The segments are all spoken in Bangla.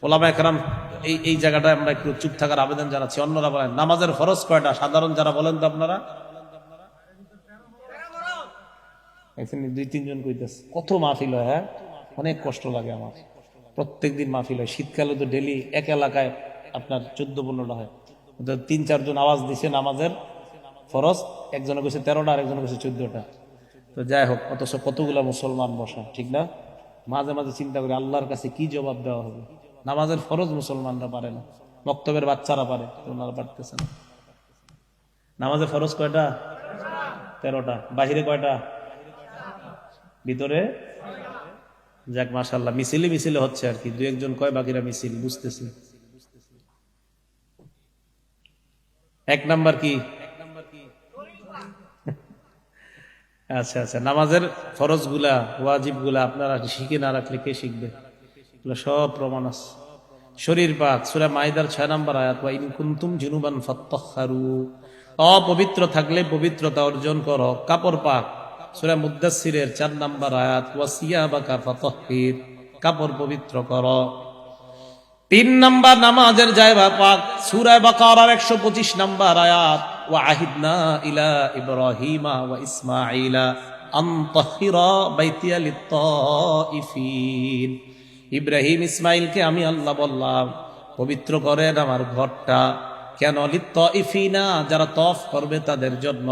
ওলামায়ে কেরাম এই জায়গাটায় আমরা একটু চুপ থাকার আবেদন জানাচ্ছি। অন্যরা বলেন নামাজের ফরজ কয়টা, সাধারণ যারা বলেন তো আপনারা। দুই তিনজন কইতেছে, কত মাহফিল হয়, হ্যাঁ অনেক কষ্ট লাগে আমার। প্রত্যেকদিন মাহফিল হয়, শীতকালে তো ডেলি এক এলাকায় আপনার 14-15টা হয়। 3-4 জন আওয়াজ দিছে নামাজের ফরজ, একজনে কইছে 13টা, আর একজনে কইছে 14টা। তো যাই হোক, অথচ কতগুলা মুসলমান বসা, ঠিক না? মাঝে মাঝে চিন্তা করি আল্লাহর কাছে কি জবাব দেওয়া হবে। নামাজের ফরজ মুসলমানরা পারে না, মক্তবের বাচ্চারা পারে, ওনারা পারতেছে না। নামাজের ফরজ কয়টা? 13টা। বাহিরে কয়টা? ভিতরে যাক মাশাআল্লাহ, মিছিলে হচ্ছে আর কি। 2-1 জন কয় বাকিরা মিছিল, বুঝতেছি। 1 নাম্বার কি? আচ্ছা আচ্ছা, নামাজের ফরজ গুলা, ওয়াজিব গুলা আপনারা শিখে না রাখলে কে শিখবে? এগুলো সব প্রমাণ আছে। শরীর পাক, সূরা মাইদার 6 নম্বর আয়াত, ওয়া ইন কুনতুম জুনুবান ফাত্তাহহারু, অপবিত্র থাকলে পবিত্রতা অর্জন করো। কাপড় পাক, সূরা মুদ্দাসসিরের 4 নম্বর আয়াত, ওয়া সিয়াবাকা ফাতাহহির, কাপড় পবিত্র করো। 3 নম্বর নামাজের জায়গা পাক, সূরা বাকারার 125 নম্বর আয়াত, ওয়া আহিদনা ইলা ইব্রাহিমা ওয়া ইসমাঈলা আন তাহহিরা বাইতিয়া লিত-তাইফিন। ইব্রাহিম ইসমাইলকে আমি আল্লাহ বললাম পবিত্র করেন আমার ঘরটা। কেন? লিত-তাইফিনা, যারা তওয়াফ করবে তাদের জন্য,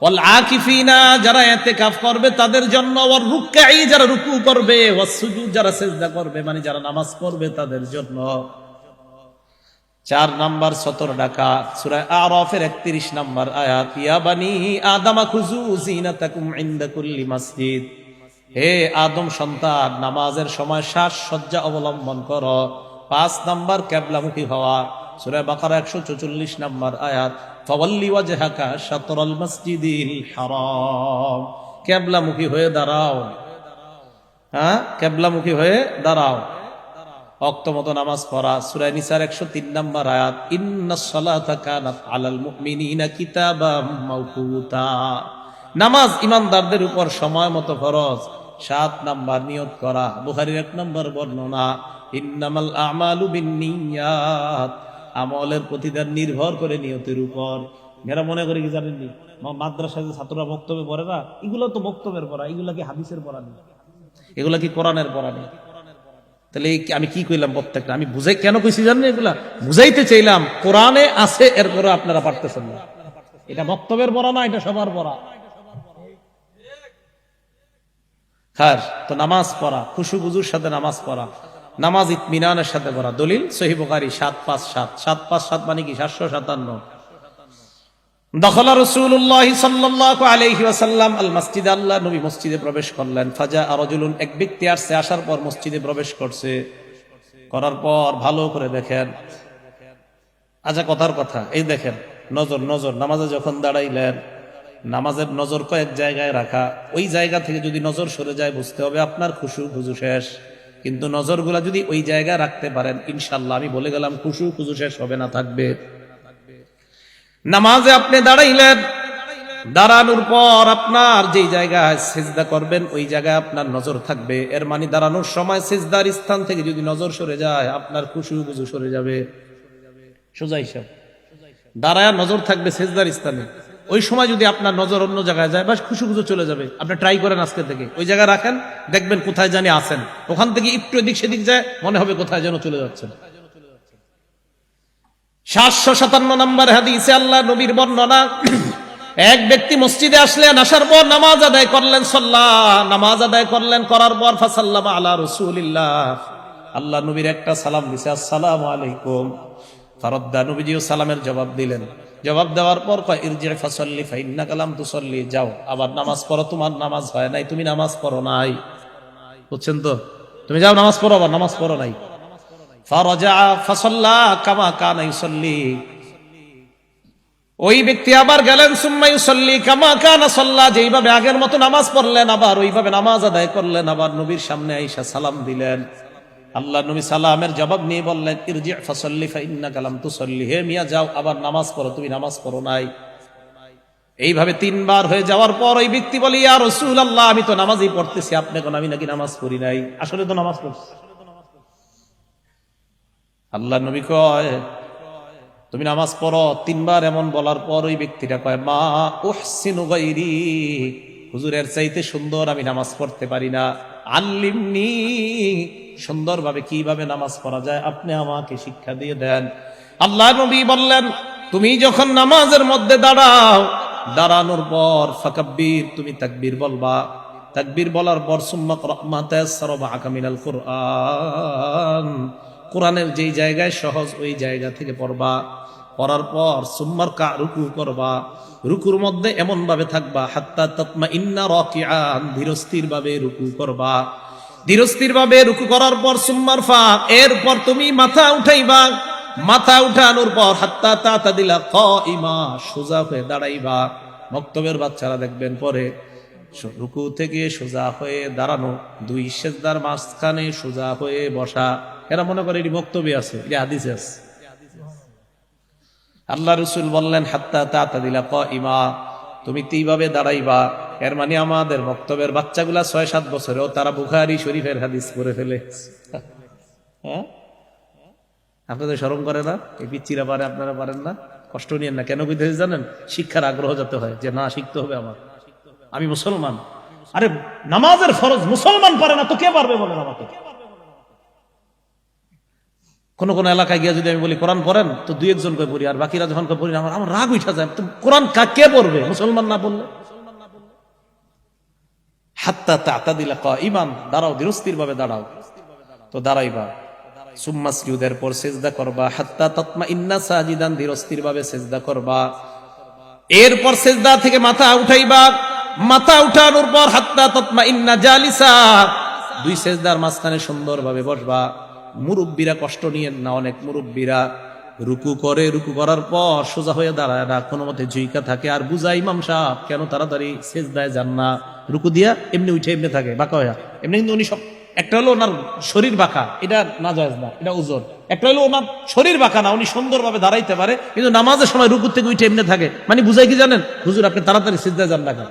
ওয়াল আকিফিনা, যারা ইতিকাফ করবে তাদের জন্য, ওয়ার রুকআই, যারা রুকু করবে, ওয়াস সুজুদ, যারা সিজদা করবে, মানে যারা নামাজ পড়বে তাদের জন্য। 4 নাম্বার সতর ডাকা, সূরা আরাফের 31 নাম্বার আয়াত, ইয়া বানি আদামা খুযু যিনাতাকুম ইনদা কুল্লি মসজিদ। হে আদম সন্তান, নামাজের সময় সাজসজ্জা অবলম্বন করো। 5 নাম্বার কিবলামুখী হওয়া, সূরা বাকারা 144 নাম্বার আয়াত, ফাওয়াল্লি ওয়াজহাকা শাতরাল মসজিদিল হারাম, কিবলামুখী হয়ে দাঁড়াও। হ্যাঁ, কিবলামুখী হয়ে দাঁড়াও। ওয়াক্ত মতো নামাজ পড়া, সূরা নিসার 103 নাম্বার আয়াত, ইন্নাস সালাতা কানাত আলাল মুমিনিনা কিতাবাম মাওকুতা, নামাজ ইমানদারদের উপর সময় মতো ফরজ। 7 নাম্বার নিয়ত করা, বুখারীর 1 নম্বর বর্ণনা, ইন্নামাল আমালু বিন্নিয়াত, আমলের প্রতিদান নির্ভর করে নিয়তের উপর। মেয়েরা মনে করে কি জানেননি, মাদ্রাসায় যে ছাত্ররা বক্তব্য পড়ে না, এগুলো তো বক্তব্যের পড়া, এগুলা কি হাদিসের পড়া নেই, এগুলা কি কোরআনের পড়া নেই? তাহলে আমি কি কইলাম প্রত্যেকটা, আমি বুঝাই কেন কইছি জানেন? এগুলা বুঝাইতে চাইলাম কোরআনে আছে, এরপরে আপনারা পারতেছেন না। এটা বক্তব্যের পড়া না, এটা সবার পড়া। খার তো নামাজ পড়া, খুশু গুজুর সাথে নামাজ পড়া, নামাজ ইতমিনানের সাথে পড়া। দলিল সহিহ বুখারী 757, 757 মানে কি 757। দখলা রাসূলুল্লাহ সাল্লাল্লাহু আলাইহি ওয়াসাল্লাম আল মসজিদ, আল্লাহ নবী মসজিদে প্রবেশ করলেন। ফাজা রাজুলুন, এক ব্যক্তি আসছে, আসার পর মসজিদে প্রবেশ করছে। করার পর ভালো করে দেখেন, আচ্ছা কথার কথা, এই দেখেন নজর, নামাজে যখন দাঁড়াইলেন, নামাজের নজর কয়েক জায়গায় রাখা। ওই জায়গা থেকে যদি নজর সরে যায় বুঝতে হবে আপনার খুশু খুজু শেষ। কিন্তু নজরগুলা যদি ওই জায়গায় রাখতে পারেন, ইনশাআল্লাহ আমি বলে গেলাম খুশু খুজু শেষ হবে না, থাকবে। নামাজে আপনি দাঁড়াইলেন, দাঁড়ানোর পর আপনার যেই জায়গায় সিজদা করবেন ওই জায়গায় আপনার নজর থাকবে। এর মানে দাঁড়ানোর সময় সিজদার স্থান থেকে যদি নজর সরে যায় আপনার খুশু খুজু সরে যাবে। সোজা হিসাব, দাঁড়ায় নজর থাকবে সিজদার স্থানে, ওই সময় যদি আপনার নজর অন্য জায়গায় যায় বাস খুশু খুজু চলে যাবে। আপনি ট্রাই করেন আজকে থেকে, ওই জায়গায় রাখেন, দেখবেন কোথায় জানি আছেন, ওখান থেকে একটু এদিক সেদিক যায় মনে হবে কোথায় যেন চলে যাচ্ছেন। 757 নম্বর হাদিসে আল্লাহ নবীর বর্ণনা, এক ব্যক্তি মসজিদে আসলেন, আসার পর নামাজ আদায় করলেন, নামাজ আদায় করলেন, করার পর ফাসাল্লামা আলা রাসূলিল্লাহ, আল্লাহ নবীর একটা সালাম দিছে, আসসালামু আলাইকুম। ফারাদ্দা, নবীজিও সালামের জবাব দিলেন। জবাব দেওয়ার পর কয় ইরজি ফাসাল্লি ফাইন্নাকা লাম তুসাল্লি, যাও আবার নামাজ পড়ো, তোমার নামাজ হয় নাই, তুমি নামাজ পড়ো নাই। বুঝছেন তো? তুমি যাও নামাজ পড়ো, আবার নামাজ পড়ো নাই। ফারাজা ফাসাল্লা কামা কানা ইউসাল্লি, ওই ব্যক্তি আবার গেলেন, সুম্মা ইউসাল্লি কামা কানা সাল্লা, যেইভাবে আগের মতো নামাজ পড়লেন আবার ওইভাবে নামাজ আদায় করলেন, আবার নবীর সামনে আইসা সালাম দিলেন। আল্লাহ নবী সালামের জবাব নিয়ে বললেন ইরজি ফাসাল্লি ফাইন্নাকা লাম তুসাল্লি, হে মিয়া যাও আবার নামাজ পড়ো, তুমি নামাজ পড়ো নাই। এইভাবে 3 বার হয়ে যাওয়ার পর ওই ব্যক্তি বলে ইয়া রাসূলুল্লাহ, আমি তো নামাজই পড়তেছি, আপনি কোন আমি নাকি নামাজ পড়ি নাই? আসলে তো নামাজ পড়ছি। আল্লাহ নবী কয় তুমি নামাজ পড়ো, তিনবার এমন বলার পর ওই ব্যক্তিটা কয় মা উহসিনু গায়রি, হুজুরের চাইতে সুন্দর আমি নামাজ পড়তে পারি না, আল্লিমনি, সুন্দরভাবে কিভাবে নামাজ পড়া যায় আপনি আমাকে শিক্ষা দিয়ে দেন। আল্লাহ নবী বললেন তুমি যখন নামাজের মধ্যে দাঁড়াও, দাঁড়ানোর পর ফাকাব্বির, তুমি তাকবীর বলবা, তাকবীর বলার পর সুম্মা ক্রা মা তায়াসসারা মাআকা মিনাল কুরআন, কোরআনের যেই জায়গায় সহজ ওই জায়গা থেকে পড়বা, পড়ার পর সুম্মার কা, রুকু করবা, রুকুর মধ্যে এমন ভাবে থাকবা হাত্তা তাতমাইন্না রাকিআন, ধীরস্থির ভাবে রুকু করবা, ধীরস্থির ভাবে রুকু করার পর সুম্মার ফা, এরপর তুমি মাথা উঠাইবা, মাথা উঠানোর পর হাত্তা তাতাদিলা কাইমা, সোজা হয়ে দাঁড়াইবা। মক্তবের বাচ্চারা দেখবেন পরে রুকু থেকে সোজা হয়ে দাঁড়ানো, দুই সেজদার মাঝখানে সোজা হয়ে বসা, এরা মনে করে এটি বক্তব্য আছে, এটি হাদিসে আছে। আল্লাহ রাসূল বললেন হাত্তা তাতাদিলা কাইমা, তুমি এইভাবে দাঁড়াইবা। এর মানে আমাদের বক্তব্যের বাচ্চাগুলা ৬-৭ বছরেও তারা বুখারী শরীফের হাদিস পড়ে ফেলে। হ্যাঁ, আপনাদের শরম করে না? এই পিচ্চিরা পারে, আপনারা পারেন না? কষ্ট নিয়েন না। কেন কইতেছে জানেন? শিক্ষার আগ্রহ যাতে হয়, যে না শিখতে হবে আমার, আমি মুসলমান। আরে নামাজের ফরজ মুসলমান পারে না তো কে পারবে বলেন আমাকে? কোন কোন এলাকায় গিয়ে যদি আমি বলি কোরআন পড়েন, তো ২-১ জন করে পড়ি, আর বাকিরা যখন পড়ি আমার রাগ উঠা যায়, তো কোরআন কে পড়বে মুসলমান না বললে? হাত্তা তাতাদিলা কাইমান, দাঁড়াও, ধীরস্থির ভাবে দাঁড়াও। তো দাঁড়াইবা, সুম্মা সুজুদের পর সিজদা করবা, হাত্তা তাতমাইন্না সাজিদান, ধীরস্থির ভাবে সিজদা করবা। এরপর সিজদা থেকে মাথা উঠাইবা, মাথা উঠানোর পর হাত্তা তাতমাইন্না জালিসা, দুই সিজদার মাঝখানে সুন্দরভাবে বসবা। মুরব্বীরা কষ্ট নিয়েন না, অনেক মুরব্বীরা রুকু করে, রুকু করার পর সোজা হয়ে দাঁড়ায় না, কোনো মতে জুইকা থাকে, আর বুঝা ইমাম সাহেব কেন তাড়াতাড়ি সিজদায় যান না, রুকু দিয়া এমনি উঠে এমনি থাকে বাঁকা হইয়া, এমনি কিন্তু উনি সব, একটা হলো ওনার শরীর বাঁকা, এটা না জায়েজ না, এটা ওজন। একটা হলো ওনার শরীর বাঁকা না, উনি সুন্দরভাবে দাঁড়াইতে পারে, কিন্তু নামাজের সময় রুকু থেকে উঠে এমনি থাকে, মানে বুঝাই কি জানেন? হুজুর আপনি তাড়াতাড়ি সিজদায় যান না কেন?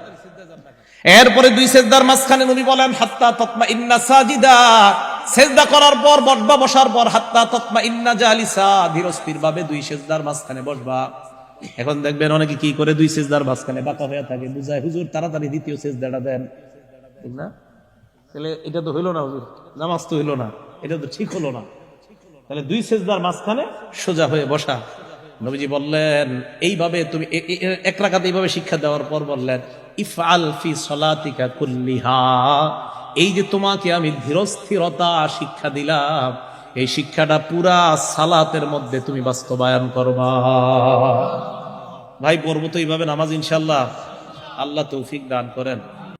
এরপরে দুই সিজদার মাঝখানে নবী বলেন হাত্তা তাতমাইন্না সাজিদা, সিজদা করার পর বসবা, বসার পর হাত্তা তাতমাইন্না জালিসা, ধীরস্থির ভাবে দুই সিজদার মাঝখানে বসবা। এখন দেখবেন অনেকে কি করে, দুই সিজদার মাঝখানে বাঁকা হয়ে থাকে, বুঝায় হুজুর তাড়াতাড়ি দ্বিতীয় সিজদাটা দেন, ঠিক না? তাহলে এটা তো হইলো না হুজুর, নামাজ তো হইলো না, এটা তো ঠিক হলো না। তাহলে দুই সিজদার মাঝখানে সোজা হয়ে বসা। নবীজি বললেন এইভাবে তুমি এক রাকাত এইভাবে শিক্ষা দেওয়ার পর বললেন ইফআল ফি সলাতিকা কুল্লিহা, এই যে তোমাকে আমি ধীরস্থিরতা শিক্ষা দিলাম, এই শিক্ষাটা পুরা সালাতের মধ্যে তুমি বাস্তবায়ন করবা। ভাই পড়বো তো এইভাবে নামাজ ইনশাআল্লাহ, আল্লাহ তৌফিক দান করেন।